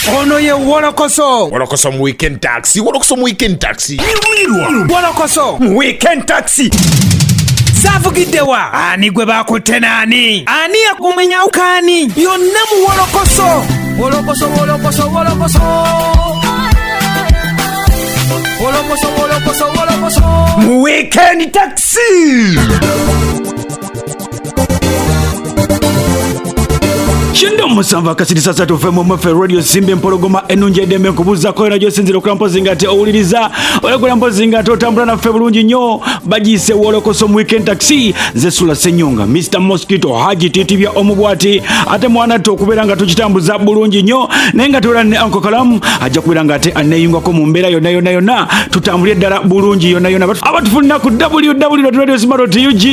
Ono ye Wolokoso. Wolokoso mu weekend taxi. Wolokoso mu weekend taxi. Wolokoso mu weekend taxi. Atabukidde wa ani gwe bakutte nani? Ani yakumenya ukani? Yonna mu Wolokoso. Wolokoso Wolokoso Wolokoso. Wolokoso Wolokoso Wolokoso. Mu weekend taxi. Shindo musamba kasiri sasa tufemu mfe radio simbe mpologoma enunje dembe kubuza ko najo sinziro kula mpozi ngate owuliriza olekula mpozi ngate otambula na ffe bulungi nnyo bagise Wolokoso mu weekend taxi ze SULA SSENYONGA Mr Mosquito Haji titibya omubwati ate mwana to okubeera nga tukitambuza bulungi nnyo nenga tola ne Uncle Kalam ajja kubeera nga ate aneyungako mu mbeera yonna tutambulye ddala bulungi yonna abatufulina ku www.radiosmart.ug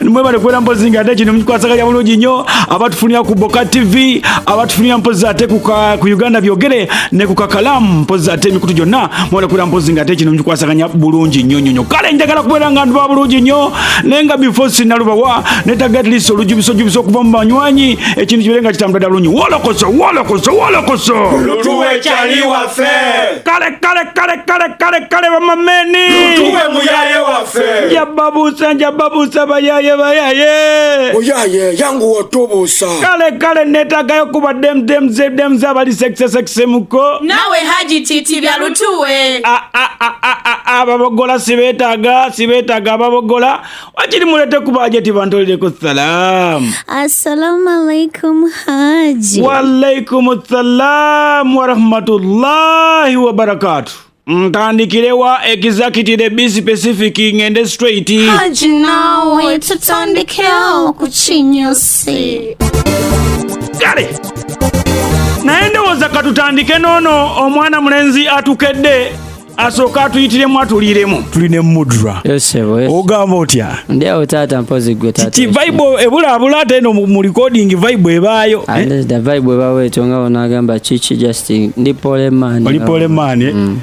mwe bale kwera mpozi ngate kino mkikwasaka ya bulungi nnyo abatufulina ku BOCAT TV abatufunia mpozi ate ku Uganda byogere ne ku Kalamu mpozi ate mikutu jonna mwala kula mpozi ngate kino mkikwasakanya bulungi nnyo kale njagala kubeera nga ndu bulungi nnyo nenga before sinalubawa netagatliso olujubiso kuva mu banywanyi ekintu kiberenga kitambula bulungi Wolokoso lutuwe kyali waffe kale bamameni lutuwe muyaye waffe njababuusa bayaye muyaye yangu wotubuusa kale netagayo kuba dem abali sexe muko nawe Haji titi bya lutuwe ababogola sibetaga ababogola wakiri mulete kubajeti bantoleko salam. Assalamu alaikum Haji. Wa alaikum assalam wa rahmatullahi wa barakatuh. Mtandikilewa executive be specific ngende straight. Haji nawe tutandikeo kuchinyusi. Kale naende woza katutandike nono omwana mulenzi atukedde asoka atuyitiremu atuliremu tuline Mudra ogamba otya ndia otata mpozi gwe tata ti vibe ebula ate no mu recording vibe ebayo the vibe ebawe tonga onagamba chichi just ndi pole man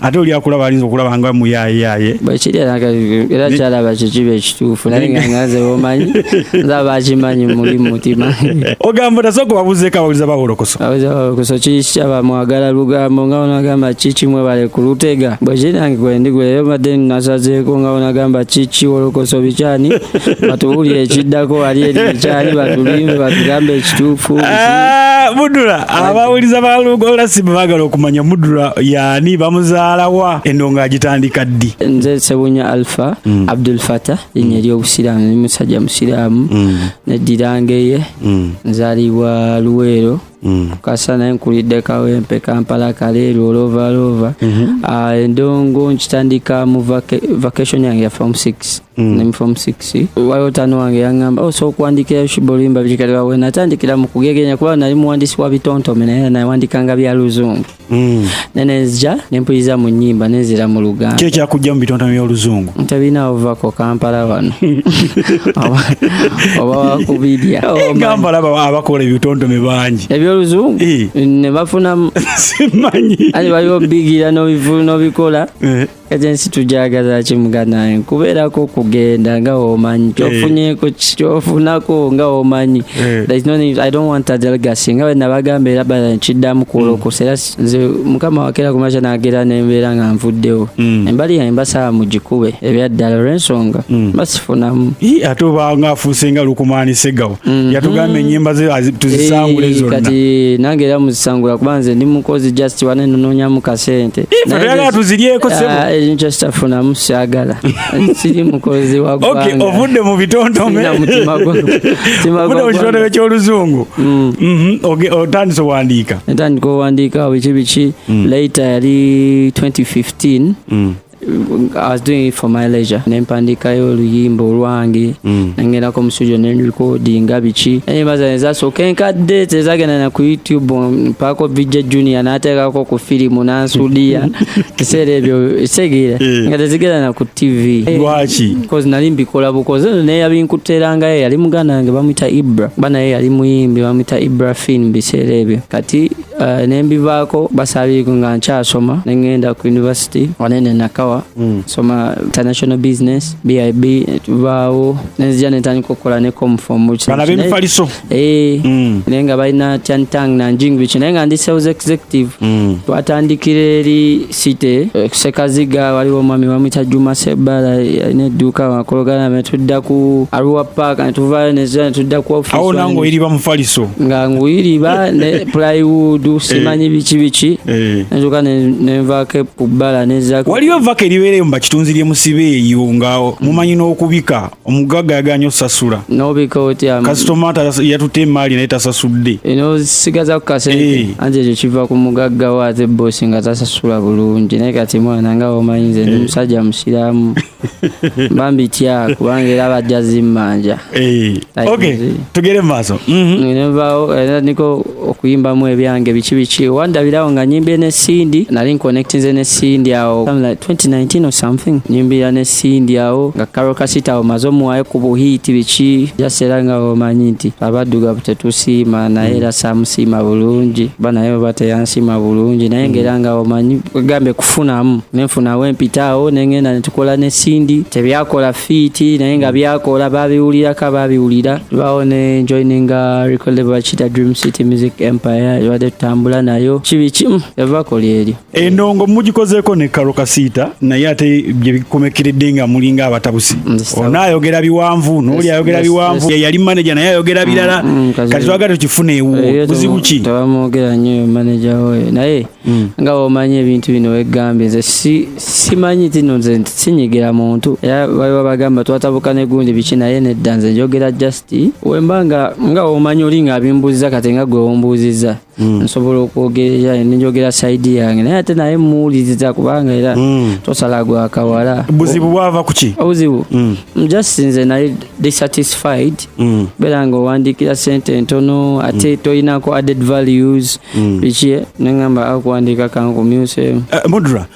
ate oli akulaba alinzo okulaba nga mu yaye bachiri era chala bachichibe ekituufu nalinga ngaze omanyi nzaba achimanyi muri mutima ogamba tasoko babuze kawuliza ba Wolokoso chichi aba mwagala lugambo nga onagamba chichi mwe bale kulutega nange kwendi gwe madeni Asazeewo nga onagamba chichi Wolokoso bichani batubulire ekiddako ali eri bichani batulimbe batugambe ekituufu Mudra abawuliza balugola sibagala okumanya Mudra yani bamuzaalawa endonga agitandika ddi nze Sebunya Alpha Abdul Fatah linyeri obusiramu ni musajja musiramu nedirangeye nzalibwa Luwero kasana enkulidde Kawempe Kampala Kaleero olova endongo nkitandika mu vacation yange ya form 6 nem form 6 wayotano wange yangamba so kuandika shibolimba bikaliwa we natandikira mu kugegenya kuba nali muwandisi wa bitontome naye nawandikanga bya Luzungu nenezja nempuliza mu nnyimba nezira mu Luganda kye kyakujja mu bitontome bya Luzungu ntabina ovako Kampala wano oba wakubidya Kampala abakola ebitontome bangi Luzungu ne bafuna simanyi ali bayo bigira no bikola agency tujagaza kimugana kubeerako kugenda nga omanyi kyofunyeko kyofunako nga omanyi there is no need, I don't want a delegacy nga nabagambe era kiddamu ku Wolokoso nze mukama wakera kumacha nagera nembeera nga nvuddewo embali ya embasa mu jikube ebyaddala olw'ensonga basifunamu ate obanga afuuse nga Lukumani Segawo yatugamba ennyimba ze tuzisangule zonna kati nange era muzisangula kubanze ndi mukozi just wanenonya mu kasente naye tuziryeko sebo just afuna musagala siri mukozi wa gwanga okay ovudde mu bitontome na mutima gwo ovudde mu bitontome ky'Oluzungu okay otandise wandika ntandiko wandika bichi later yali 2015 I was doing it for my leisure. Nempandikayo oluyimba olwange nangenda ko musujo ne recording bichi enyimaza ezaso kenkadde tezagenda na ku YouTube mpako VJ Junior nateekako ku filimu nansudia kiseera ebyo esegera nga tezigenda na ku TV lwaki because nali mbikola bukoze ne yabinkuteranga yali muganda wange bamwita Ibra bana yali muyimbi bamwita Ibra film biseera ebyo kati nembivaako basabiiko nga nkyasoma nengenda ku university wanene nakawa soma international business BIB tuvaawo nenzija netandika okukola ne comform bana b'emifaliso naye nga balina Tiantang na Njingwichi naye nga ndi sales executive twatandikira eri site Sekaziga waliwo omwami bamwita Juma Sebala alina edduuka wakologana netudda ku Arua Park netuvaayo netudda ku office awo nango iriba mufaliso nga nguyiriba ne plywood simanyi biki nzuka nenvaako ebbala nezako waliyo vaka eribeereyo mu bakitunzi lyemusibe eyo nga mumanyi n'okubika omugagga yaganya osasula nobika otya kasitoma yatutte emaali naye tasasudde sigaza ku kasente anti ekyo kiva ku mugagga waate boosi nga tasasula bulungi naye kati mwana nga omanyi nze ndi musajja musiraamu mbambitya kubanga era bajja zimmanja tugere mu maaso nenvaawo niko okuyimbamu ebyange biki wandabirawo nga nyimbye ne Cindy nali nconnectinze ne Cindy awo like 2019 or something nyimbira ne Cindy awo nga Karo Kasita awo maze omuwaayo ku buhiiti biki jasera nga omanyi nti abaddugavu tetusiima naye era samusiima bulungi banaye bateyansiima bulungi naye ngera nga omanyi gambe kufunamu nenfunawo empitaawo nengenda netukola ne Cindy tebyakola fiiti naye nga byakola babiwulira bawo ne joininga record label bakita Dream City Music Empire yabadde tutambula nayo kibiki yavakola eryo endongo mugikozeeko ne Karo Kasita naye ate bye bikomekeredde nga mulinga abatabusi ono ayogera biwanvu n'oli ayogera biwanvu yali manager naye ayogera birala kati twagala tukifuneewo buzibu ki tebamwogera nnyo manager oyo naye nga omanyi ebintu bino wegambye nze simanyi tino nze sinyigira muntu era baliwo bagamba twatabuka negundi biki naye nedda nze njogera just wemba nga omanyi oli nga abimbuuziza kati nga gwe wombuuziza nsobola okwogerera nenjogera saidi yange naye ate naye muwuliriza kubanga era tosala gwa kawala buzibu bwava kuki obuzibu just nze naye dissatisfied beera nga owandiikira sente ntono ate toyinako added values biki nengamba akuwandiika kankumyuse Mudra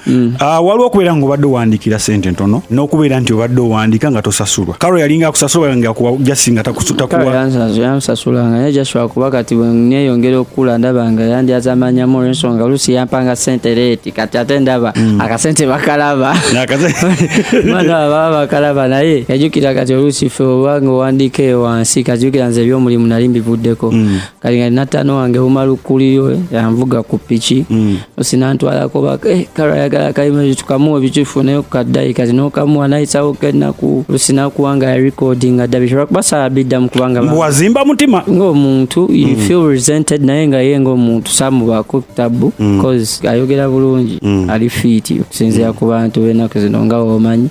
waliwo okubeera nga obadde owandiikira sente ntono n'okubeera nti obadde owandiika nga tosasulwa Karo yalinga akusasula nga jasinga takusasulanga naye Joshua kuba kati bwe neyongera okukula ndaba nga yandyazamanya mu ensonga oluusi yampanga sente leeti kati ate ndaba akasente bakalaba mwana baba bakalaba naye yajukira kati oluusi ffe obanga owandiika eyo wansi kajukira nze ebyomulimu nali mbivuddeko kati nga ninattaano wange bumalukkuliro yanvuga ku piki osinantwalako Karo ayagala kalima tukamuwa ebikifu naye kukaddayi kati n'okamuwa nayisawo kennaku lusinakuwanga ya recording adda bishobora kubasala biddamu kubanga wazimba mutima ng'omuntu you feel resented naye nga ye ng'omuntu samubaako tabu cause ayogera bulungi ali fiiti okusinziira ku bantu b'ennaku zino nga womanyi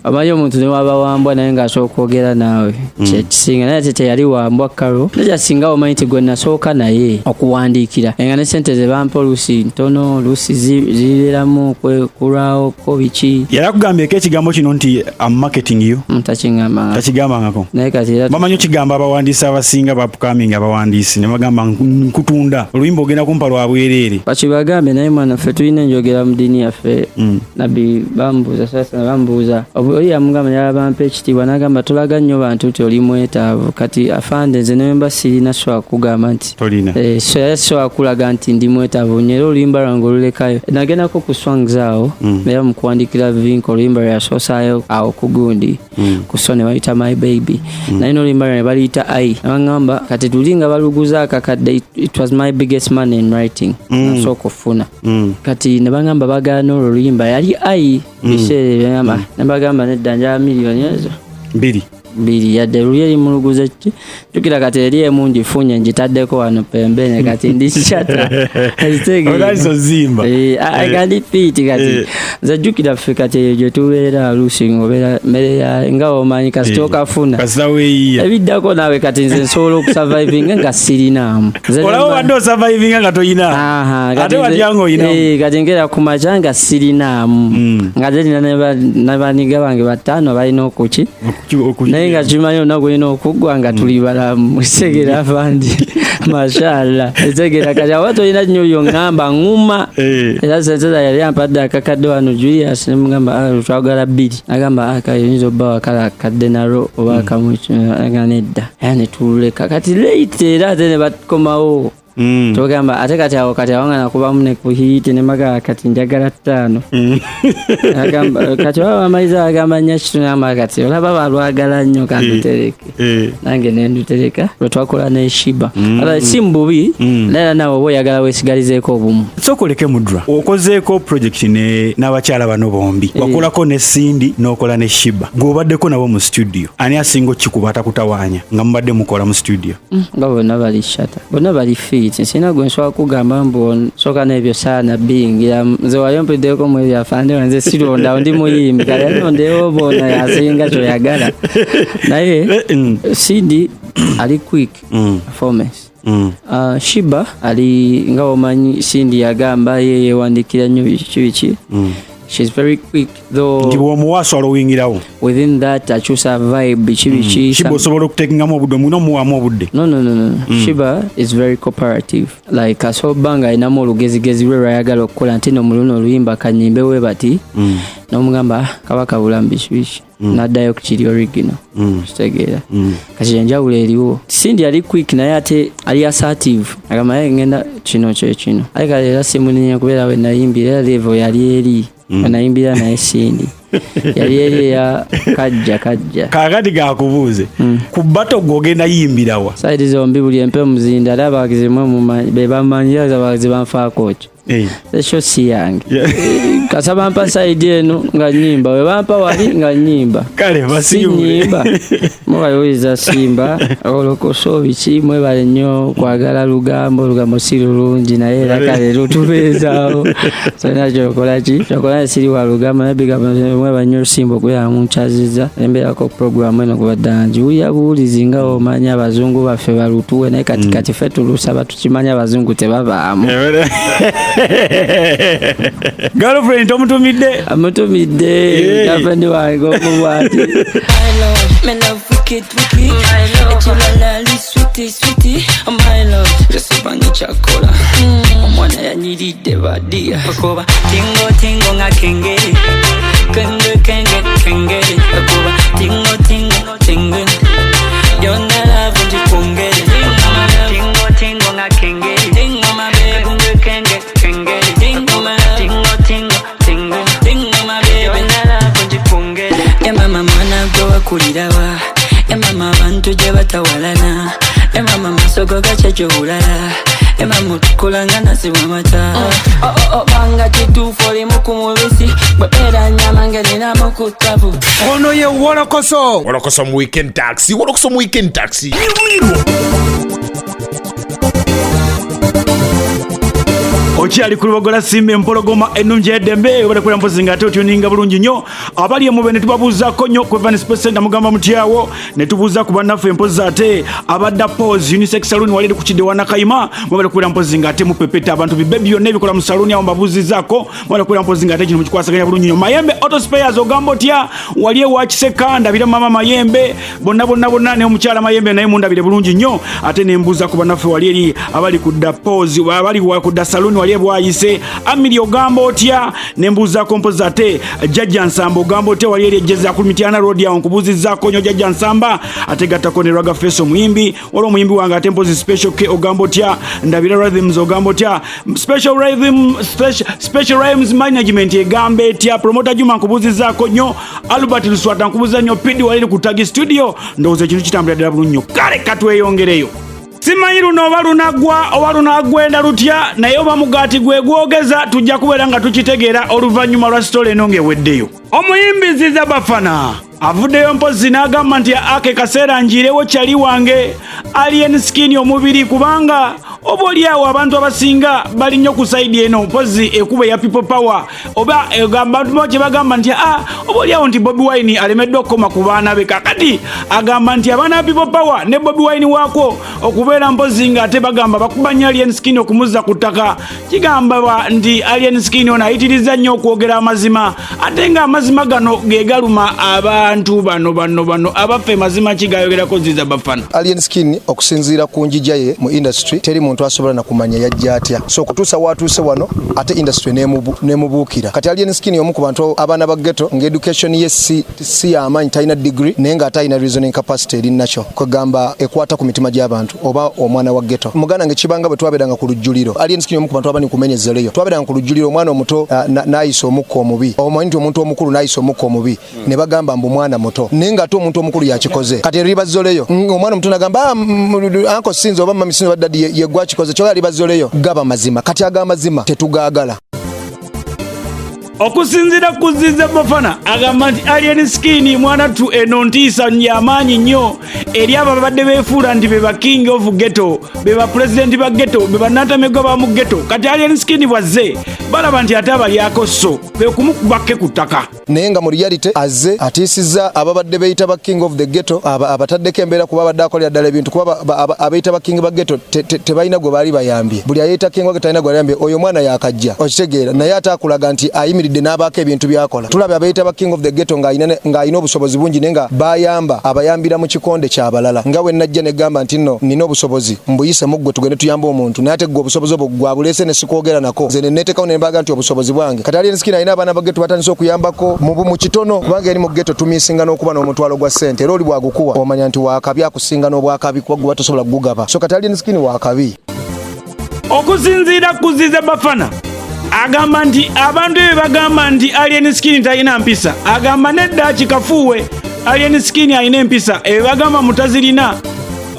amanyi omuntu ne waba wambwa naye ng'asobola okwogera naawe kyekisinga naye ate teyali wambwa Karo naye singa omanyi nti gwe nasooka naye okuwandiikira nga ne sente ze bampa oluusi ntono oluusi zibeeramu kulwawo ko biki yali akugambyeko ekigambo kino nti marketing yo takigambangako naye kati era bamanyi okigamba abawandiisi abasinga bapukaminga abawandiisi ne bagamba nkutunda oluyimba ogenda kumpa lwa bwereere bakibagambe naye mwana ffe tulina enjogera mu ddiini yaffe nabbi bambuuza sasa bambuuza oli yamugamba yabampa ekitiibwa n'agamba tolaga nnyo bantu ti oli mwetaavu kati afande nze nemba sirina sobola kugamba nti sobola kulaga nti ndi mwetaavu nyera oluyimba lwange olulekayo nagendako ku songs awo era mu kuwandikira vinko oluyimba lweyasoosayo awo ku gundi ku so ne bayita my baby naye n'oluyimba lwange baliyita ai nabagamba kati tuli nga baluguza akakadde it was my biggest man in writing nasooka ofuna kati ne bagamba bagaana olwo oluyimba yali ai biseera nebagamba nedda njala miliyoni ezo 2 yadde luli eri muluguze jukira kati eri emu ngifunye ngitaddeko wano pembene kati ndikyata agandi fiiti kati nze jukira ffe kati eyo gye tubeera aluusi ng'obeera mmere nga omanyi kasita okafuna ebiddako naawe kati nze nsobola okusurvivinga nga sirinaamu olaba obadde osurvivinga nga toyina ate watya ng'oyinamu kati nkeera ku makya nga sirinaamu nga terina ne baniga bange bataano balina okuki naye nga kimanyi olunaku olina okuggwa nga tuli balamu esegera abandi mashallah esegera kati awa tolina nnyo yoŋŋamba ŋŋuma era senseza yali ampadde akakadde wano Julius nemugamba twagala 2 agamba kayinza obba wakala akadde nalo oba akamu nga nedda era ne tululeka kati late era ate ne bakomawo togamba ate kati awo kati awangana kubamu ne kuhiti ne maga kati njagala 5 agamba kati amaiza agamba nya kituna kati olaba balwagala nnyo kandutereke nange nendutereka lwetwakola ne Sheeba ala simbubi nera nawo boyagala wesigalizeeko obumu sokoleke Mudra okozeeko project ne n'abakyala bano bombi wakolako ne Cindy n'okola ne Sheeba gobaddeko nabo mu studio ani asingo kikubata kutawanya nga mbadde mukola mu studio nga bonna bali shata bonna bali fit sina gwe nsobola kugamba mbona soka n'ebyo sana bingira nze wayompeddeko mu byafande nze sironda ndi muyimbi kale nondewo bona yasinga kyoyagala naye Cindy ali quick performance Sheeba ali nga omanyi Cindy yagamba yeye wandikira nnyo biki she's very quick though ndi bwomuwaso alowingirawo within that achusa vibe biki Sheeba osobola okutekingamu obudde muno muwamu obudde no. Sheeba is very cooperative like asobanga inamu olugezigezi lwe lwayagala okukola nti no muluno oluyimba kanyimbe we bati n'omugamba kabaka bulambi biki naddayo ku kiri original kitegeera kati enjawulo eriwo Cindy ali quick naye ate ali assertive agamba ngenda kino kyekino aye kale era simuninye kubeera we nayimbira level yali eri nayimbira naye Cindy yali eri ya kajja kakati gakubuuze ku bato gwogenda yimbirawa side zombi buli empe muzinda alaba bagizimwe be bamanyiza bazibanfaako kyo ekyo si yange kasaba mpa side eno nga nyimba we bampa wali nga nyimba kale nyimba mwayoiza simba Wolokoso biki mwe bale nnyo kwagala lugambo si lulungi naye era kale lutubeezaawo so nakyo kola siri wa lugambo nabiga mwe banyo simba kuya munchaziza emberako program eno kubaddanji uyabuulizi nga omanya abazungu baffe balutuwe naye katikati ffe tulusaba tukimanya abazungu tebabaamu girlfriend omutumidde amutumidde girlfriend wange omubwati my love wicked echilala sweetie my love resubani chakola omwana yanyiridde badia akoba tingo nga kengeri kenge akoba tingo yona love ndikongere tingo nga kengeri kenge mama mwana gwe wakulirawa mama abantu gye batawalana mama masogo gakyejo bulala mama tukulanga nasibwa mata banga kituufu oli ku mubisi bwebeera nyama ngenina mu kutabu ono ye Wolokoso mu weekend taxi okyali kulibogola simba empologoma ennungi eddembe obale kwera mpozi nga ate otuninga bulungi nnyo abali emube ne tubabuuzaako nnyo ku Evans Space Center mugamba mutyawo ne tubuuza ku bannaffe empozi ate abadda pose unisex saloon wali ku kidde wanakayima mwebale kwera mpozi nga ate mupepeta abantu bibe byonna ebikola mu saloon awo mbabuuzizaako mwebale kwera mpozi nga ate kino mukikwasaganya bulungi nnyo Mayembe auto spares ogamba otya wali ewa Kiseka ndabira mama Mayembe bonna ne omukyala Mayembe naye mundabire bulungi nnyo ate ne mbuuza ku bannaffe wali eri abali kudda pose abali kudda saloon wali bwayise Amiri ogamba otya nembuza kompoza ate Jajja Nsamba ogamba otya wali eri ejjeza ku Mitiana Road yawo nkubuzizaako nnyo Jajja Nsamba ate gattako ne Raga Face omuyimbi waliwo omuyimbi wange ate mpozi special K ogamba otya ndabira rhythms ogamba otya special rhymes management egamba etya promoter Juma nkubuzizaako nnyo Albert Luswata nkubuza nnyo Pidi wali ku Tagi studio ndowooza ekintu kitambulira ddala bulungi nnyo kale katweyongereyo simanyi luno oba lunagwenda lutya naye oba mugaati gwe gwogeza tujja kubeera nga tukitegeera oluvannyuma lwa sitole eno ng'eweddeyo omuyimbi Ziza Bafana avuddeyo mpozi n'agamba nti ake kaseera njirewo kyali wange alien skin omubiri kubanga oba oliawo abantu abasinga bali nnyo ku saidi eno mpozi ekuba ya people power oba abantu kye bagamba nti oba oliawo nti Bobi Wine alemeddwa okukoma ku baana be kakati agamba nti abaana ba people power ne Bobi Wine waako okubeera mpozi nga ate bagamba bakubanya alien skin okumuzza ku ttaka kigamba nti alien skin ono ayitiriza nnyo okwogera amazima ate nga amazima gano ge galuma abantu bano abaffe mazima kigayogerako Ziza Bafana alien skin okusinziira ku njija ye mu industry teri muntu asobola na kumanya yajja atya. So kutuusa watuuse wano ate industry nemubuukira. Kati Alien Skin omu ku bantu abaana ba ghetto nga education ye si y'amaanyi talina degree naye nga atalina reasoning capacity erinakyo kwegamba ekwata ku mitima gy'abantu oba omwana wa ghetto. Muganda ng'ekibanga bwe twabeeranga ku lujjuliro Alien Skin omu ku bantu abani kumenyezereyo twabeeranga ku lujjuliro omwana omuto n'ayisa omukka omubi omanyi nti omuntu omukulu n'ayisa omukka omubi ne bagamba mbu mwana muto naye ng'ate omuntu omukulu yakikoze. Kati eribazoleyo omwana omuto n'agamba anko sinzo oba mami sinzo baddadi ye gwakikoze kyoyo alibazoleyo gaba mazima. Kati aga mazima tetugaagala. Okusinzira kuziza Bafana agamba nti Alien Skin mwana tu eno ntiisa y'amaanyi nnyo eri abo babadde beefuula nti be ba king of ghetto be ba president ba ghetto be bannatamego ba mu ghetto. Kati Alien Skin bwazze balaba nti ate abalyako so be kumukubake ku ttaka naye nga mu reality azze atiisizza ababadde beyita ba king of the ghetto abataddeko embeera kuba abadde akolera ddala ebintu kuba abeyita ba king ba ghetto tebalina gwe baali bayambye. Buli ayita king wa ghetto alina gwe ayambye oyo mwana yakajja okitegeera naye ate akulaga nti ayimiridde n'abaako ebintu byakola. Tulabe abayita ba king of the ghetto ng'alina obusobozi bungi naye nga bayamba abayambira mu kikonde ky'abalala nga we najja negamba nti nno nina obusobozi mbuyise mu ggwe tugende tuyamba omuntu naye ate gwe obusobozi obwo gwabuleese ne sikwogera nako nze neneetekawo ne mbaga nti obusobozi bwange. Kati Alien Skin alina abaana ba ghetto batandise okuyambako mu kitono kubanga eri mu ghetto tumiisinga n'okuba n'omutwalo gwa ssente era oli bwagukuwa omanya nti waakabi akusinga n'obwakabi kuba gwe batosobola kugugaba. So kati Alien Skin waakabi. Okusinziira kuziza Bafana agamba nti abantu be bagamba nti Alien Skin talina mpisa agamba nedda kikafuuwe Alien Skin alina empisa bagamba mutazirina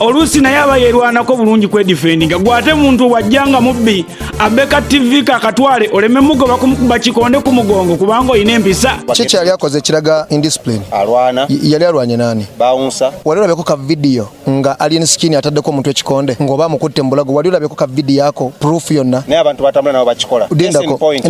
oluusi naye aba yerwanako bulungi kwedifendinga gwate muntu wajjanga mubbi abeka TV kakatwale oleme mugoba kumukuba kikonde ku mugongo kubanga olina empisa. Kiki yali akoze ekiraga indiscipline alwana yali alwanye nani baunsa wali olabeko ka video nga Alien Skin ataddeko omuntu ekikonde ng'oba mukutte mbulago wali olabeko ka video yako proof yonna naye abantu batambula nabo bakikola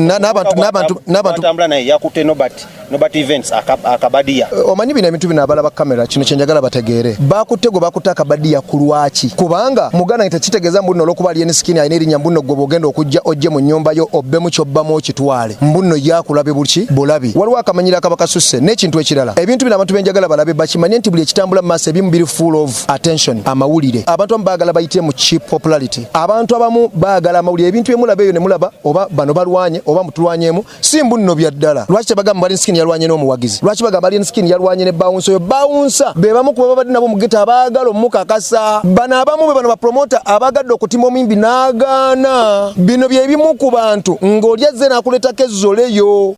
n'abantu batambula naye yakutte nobati events akabadia omanyi bino ebintu bino abalaba kamera kino kyenjagala bategeere bakutte gwe bakutte akabadia ku lwaki kubanga muganda tekitegeeza mbuno olwokuba Alien Skin alina erinnya mbuno gwe bw'ogenda okujja ojje mu nnyumba yo obbemu kyobbamu okitwale mbuno yakulabe bulabi waliwo akamanyira akaba kasusse n'ekintu ekirala ebintu bino abantu benjagala balabe bakimanye nti buli ekitambula mu maaso ebimu biri full of attention amawulire abantu abamu baagala bayite mu cheap popularity abantu abamu baagala amawulire ebintu byemulaba eyo ne mulaba oba bano balwanye oba mutulwanyeemu si mbuno bya ddala lwaki tebagamba Alien Skin yalwanye n'omuwagizi lwaki bagamba Alien Skin yalwanye ne bawunsa oyo bawunsa be bamu kuba babadde nabo mu ghetto abaagala omukakasa bano abamu be bano bapromota abaagadde okutima omimbi n'agaana bino bye bimu ku bantu ng'oli azze n'akuleetako ezzoleyo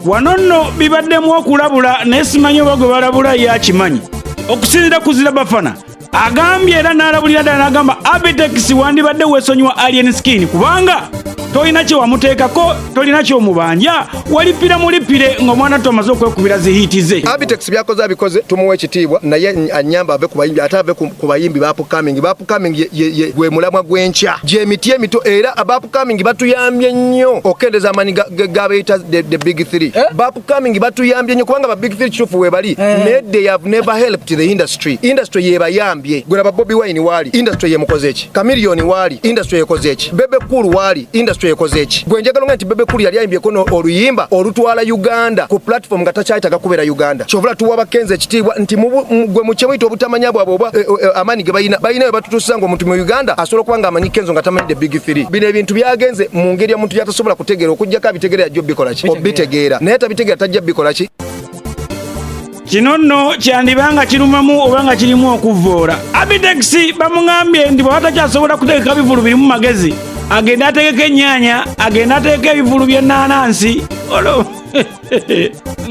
wano nno bibaddemu okulabula naye simanyi oba gwe balabula yakimanyi. Okusinzira kuzira Bafana agambye era n'alabulira ddala n'agamba Abtex wandibadde weesonyiwa Alien Skin kubanga tolina kye wamuteekako tolina ky'omubanja walipira mulipire ng'omwana tomaze okwekubira zihiiti ze. Abtex byakoze abikoze tumuwa ekitiibwa naye anyamba ave ku bayimbi ate ave ku bayimbi bapukaming gwe mulamwa gw'enkya gy'emiti emito era abapukaming batuyambye nnyo okendeza amaanyi g'abayita the big three bapukaming batuyambye nnyo kubanga ba big three kituufu weebali naye they have never helped the industry yebayambye gwe laba Bobi Wine waali industry yemukoze eki Chameleone waali industry yekoze eki Bebe Cool waali industry yekoze eki gwe njagala nti Bebe Cool yali ayimbyeko oluyimba olutwala Uganda ku platform nga takyayitaga kubeera Uganda kyovula tuwa bakenze ekitiibwa nti gwe mukyemuyita obutamanya bwabwe oba amaanyi ge balina we batutuusiza ng'omuntu mu Uganda asobola okuba ng'amanyi Kenzo nga tamanyi the big three bino ebintu byagenze mu ngeri ya muntu yatasobola kutegeera okugjako abitegeera yajja obikola ki obitegeera naye tabitegeera tajja bikola ki kino nno kyandibanga kirumamu oba nga kirimu okuvvoola. Abtex bamugambye nti bwe batakyasobola kutegeka bivulu birimu magezi agenda ategeka ennyaanya agenda ategeka ebivulu by'ennaanansi olwo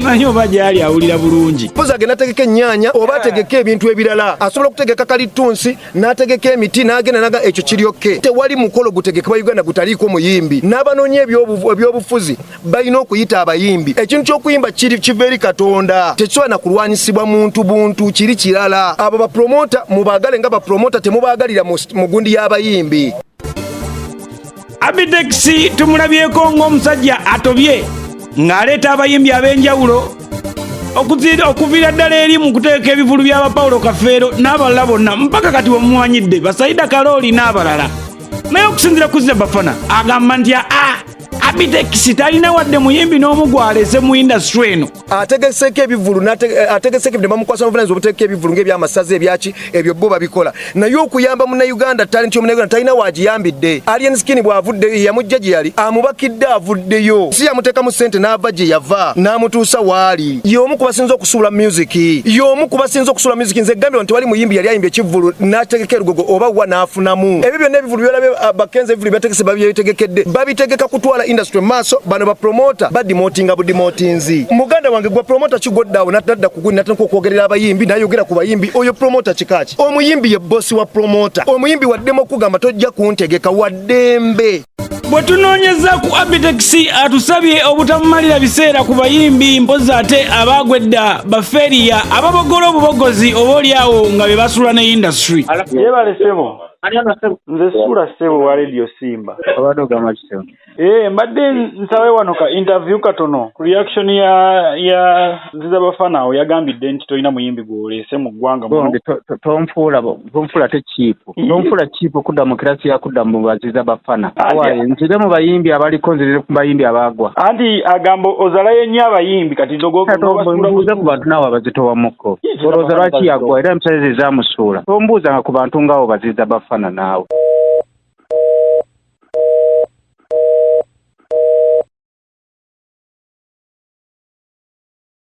manyi oba gyali awulira bulungi poza agenda ategeka ennyaanya oba ategeka ebintu ebirala asobola okutegeka kalitunsi n'ategeka emiti n'agenda naga ekyo kiryokke tewali mukolo gutegekebwa Uganda gutaliiko muyimbi n'abanoonya ebyobufuzi balina okuyita abayimbi ekintu ky'okuyimba kiva eri Katonda tekisobola na kulwanyisibwa muntu buntu kiri kirala abo bapromota mubaagale nga bapromota temubaagalira mu gundi y'abayimbi. Abtex tumulabyeko ng'omusajja atobye ng'aleeta abayimbi ab'enjawulo okuviira ddala eri mu kuteeka ebivulu by'aba Paulo Kafeero n'abalala bonna mpaka kati wamumwanyidde Basaida Kalooli n'abalala naye okusinzira kuzira Bafana agamba nti Abtex talina wadde muyimbi n'omu gwalese mu industry eno. Ategeseko ebivulu ategeseko ne bamukwasa obuvunaanyizibwa obuteeka ebivulu ng'ebyamasaza ebyaki ebyo bo babikola. Naye okuyamba Munnayuganda talenti y'Omunnayuganda talina waagiyambidde. Alien Skin bw'avudde yamujja gye yali amubakidde avuddeyo. Si yamuteekamu ssente n'ava gye yava n'amutuusa waali. Y'omu ku basinza okusuula music. Y'omu ku basinza okusuula music. Nze gambira nti wali muyimbi yali ayimbye ekivulu n'ategeka erugogo oba wa n'afunamu. Ebyo byonna ebivulu byolabe bakenze ebivulu byategese babyetegekkedde. Babitegeka kutwala industry maaso bano ba promoter badimotinga budimotinzi. Muganda wange gwa promoter kigoddawo natadda kuguni natandika okwogerera abayimbi nayogera ku bayimbi oyo promoter kikaki. Omuyimbi ye boss wa promoter. Omuyimbi waddemu okugamba tojja kuntegeka waddembe. Bwe tunoonyeza ku Abtex atusabye obutamumalira biseera ku bayimbi mpozi ate abaagwedda baferiya ababogola obubogozi obaolyawo nga be basula ne industry. Yebale Sebo. Nze SULA Sebo wa Radio Simba. Abadde ogamba kityo. Mbadde nsabe wano ka interview katono ku reaction ya Ziza Bafana oyagambidde nti toyina muyimbi gw'oleese mu ggwanga muno. Tonfuula te chiipu. Tonfuula chiipu kudda mu kirasi ya kudda mu Ziza Bafana. Nzire mu bayimbi abaliko nzire ku bayimbi abagwa. Anti agambo ozalayo nnyo abayimbi kati mbuuze ku bantu naawe abazitowamuko. Olowooza lwaki yagwa era emisale ze zaamusuula. Tombuuzanga ku bantu ng'abo Baziza Bafana naawe.